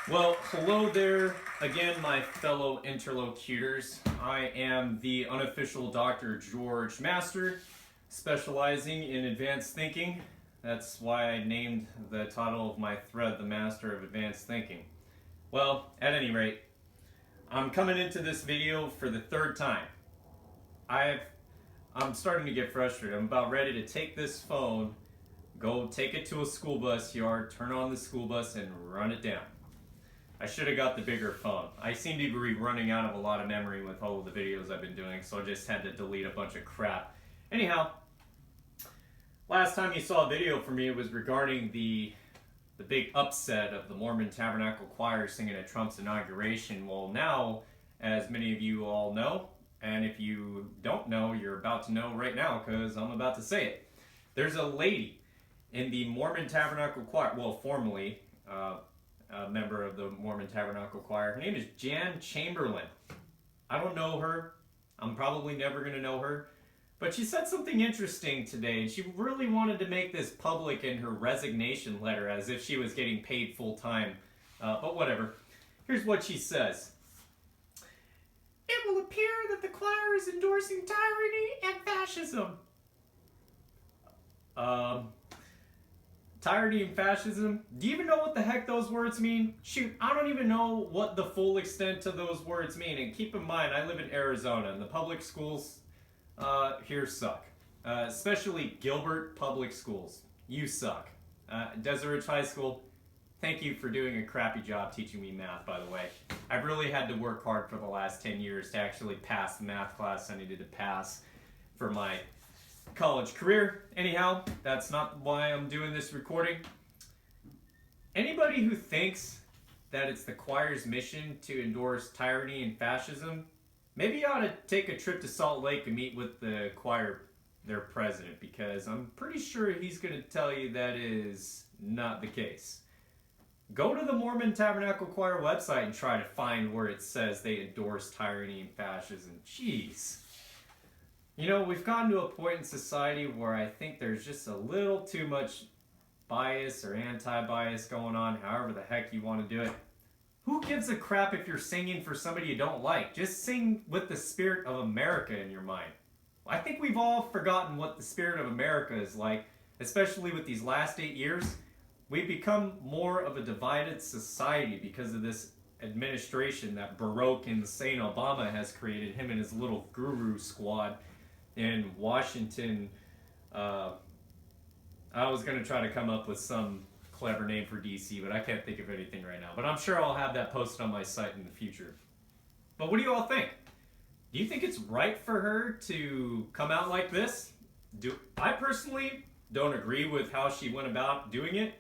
Well, hello there again, my fellow interlocutors. I am the unofficial Dr. George Master, specializing in advanced thinking. That's why I named the title of my thread, The Master of Advanced Thinking. Well, at any rate, I'm coming into this video for the third time. I'm starting to get frustrated. I'm about ready to take this phone, go take it to a school bus yard, turn on the school bus, and run it down. I should have got the bigger phone. I seem to be running out of a lot of memory with all of the videos I've been doing, so I just had to delete a bunch of crap. Anyhow, last time you saw a video from me, it was regarding the big upset of the Mormon Tabernacle Choir singing at Trump's inauguration. Well, now, as many of you all know, and if you don't know, you're about to know right now because I'm about to say it. There's a lady in the Mormon Tabernacle Choir, well, formerly, a member of the Mormon Tabernacle Choir. Her name is Jan Chamberlain. I don't know her. I'm probably never going to know her. But she said something interesting today, and she really wanted to make this public in her resignation letter as if she was getting paid full time. But whatever. Here's what she says. It will appear that the choir is endorsing tyranny and fascism. Tyranny and fascism? Do you even know what the heck those words mean? Shoot, I don't even know what the full extent of those words mean. And keep in mind, I live in Arizona, and the public schools here suck. Especially Gilbert Public Schools. You suck. Desert Ridge High School, thank you for doing a crappy job teaching me math, by the way. I've really had to work hard for the last 10 years to actually pass the math class I needed to pass for my college career. Anyhow, that's not why I'm doing this recording. Anybody who thinks that it's the choir's mission to endorse tyranny and fascism, maybe you ought to take a trip to Salt Lake and meet with the choir, their president, because I'm pretty sure he's going to tell you that is not the case. Go to the Mormon Tabernacle Choir website and try to find where it says they endorse tyranny and fascism. Jeez. You know, we've gotten to a point in society where I think there's just a little too much bias or anti-bias going on, however the heck you want to do it. Who gives a crap if you're singing for somebody you don't like? Just sing with the spirit of America in your mind. I think we've all forgotten what the spirit of America is like, especially with these last 8 years. We've become more of a divided society because of this administration that Barack insane Obama has created, him and his little guru squad in Washington. I was going to try to come up with some clever name for DC, but I can't think of anything right now. But I'm sure I'll have that posted on my site in the future. But what do you all think? Do you think it's right for her to come out like this? I personally don't agree with how she went about doing it,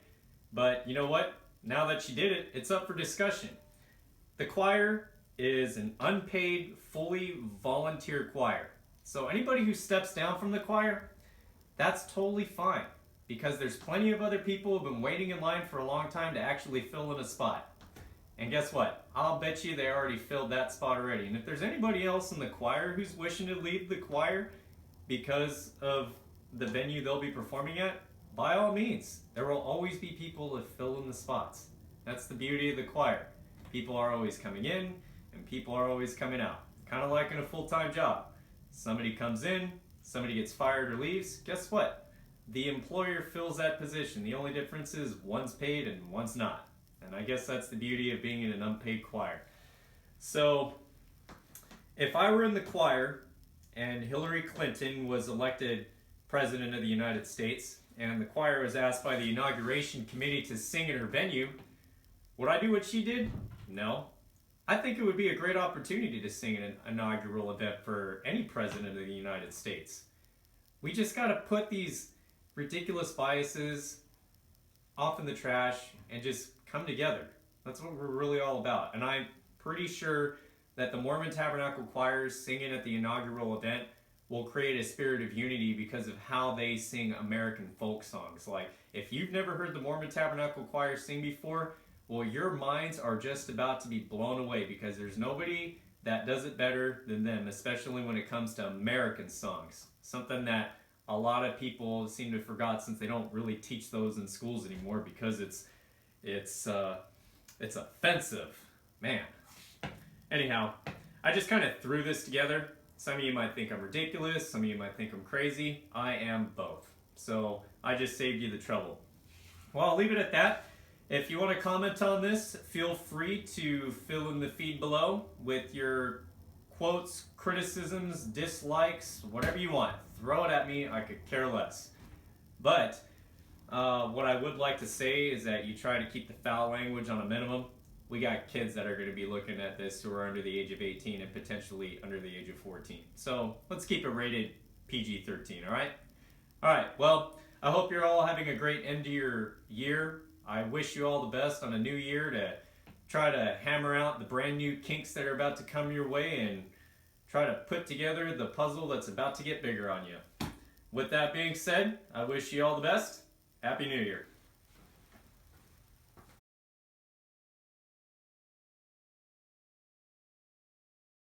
but you know what? Now that she did it, it's up for discussion. The choir is an unpaid, fully volunteer choir. So anybody who steps down from the choir, that's totally fine, because there's plenty of other people who've been waiting in line for a long time to actually fill in a spot. And guess what? I'll bet you they already filled that spot already. And if there's anybody else in the choir who's wishing to leave the choir because of the venue they'll be performing at, by all means, there will always be people to fill in the spots. That's the beauty of the choir. People are always coming in and people are always coming out. Kind of like in a full-time job. Somebody comes in, somebody gets fired or leaves, guess what? The employer fills that position. The only difference is one's paid and one's not. And I guess that's the beauty of being in an unpaid choir. So, if I were in the choir and Hillary Clinton was elected President of the United States and the choir was asked by the inauguration committee to sing in her venue, would I do what she did? No. I think it would be a great opportunity to sing in an inaugural event for any president of the United States. We just got to put these ridiculous biases off in the trash and just come together. That's what we're really all about. And I'm pretty sure that the Mormon Tabernacle Choirs singing at the inaugural event will create a spirit of unity because of how they sing American folk songs. Like, if you've never heard the Mormon Tabernacle Choir sing before, well, your minds are just about to be blown away because there's nobody that does it better than them, especially when it comes to American songs. Something that a lot of people seem to have forgot since they don't really teach those in schools anymore because it's It's offensive, man. Anyhow, I just kind of threw this together. Some of you might think I'm ridiculous, some of you might think I'm crazy. I am both. So I just saved you the trouble. Well, I'll leave it at that. If you want to comment on this, feel free to fill in the feed below with your quotes, criticisms, dislikes, whatever you want. Throw it at me, I could care less. But what I would like to say is that you try to keep the foul language on a minimum. We got kids that are going to be looking at this who are under the age of 18 and potentially under the age of 14. So let's keep it rated PG-13, all right? All right, well, I hope you're all having a great end of your year. I wish you all the best on a new year to try to hammer out the brand new kinks that are about to come your way and try to put together the puzzle that's about to get bigger on you. With that being said, I wish you all the best. Happy New Year.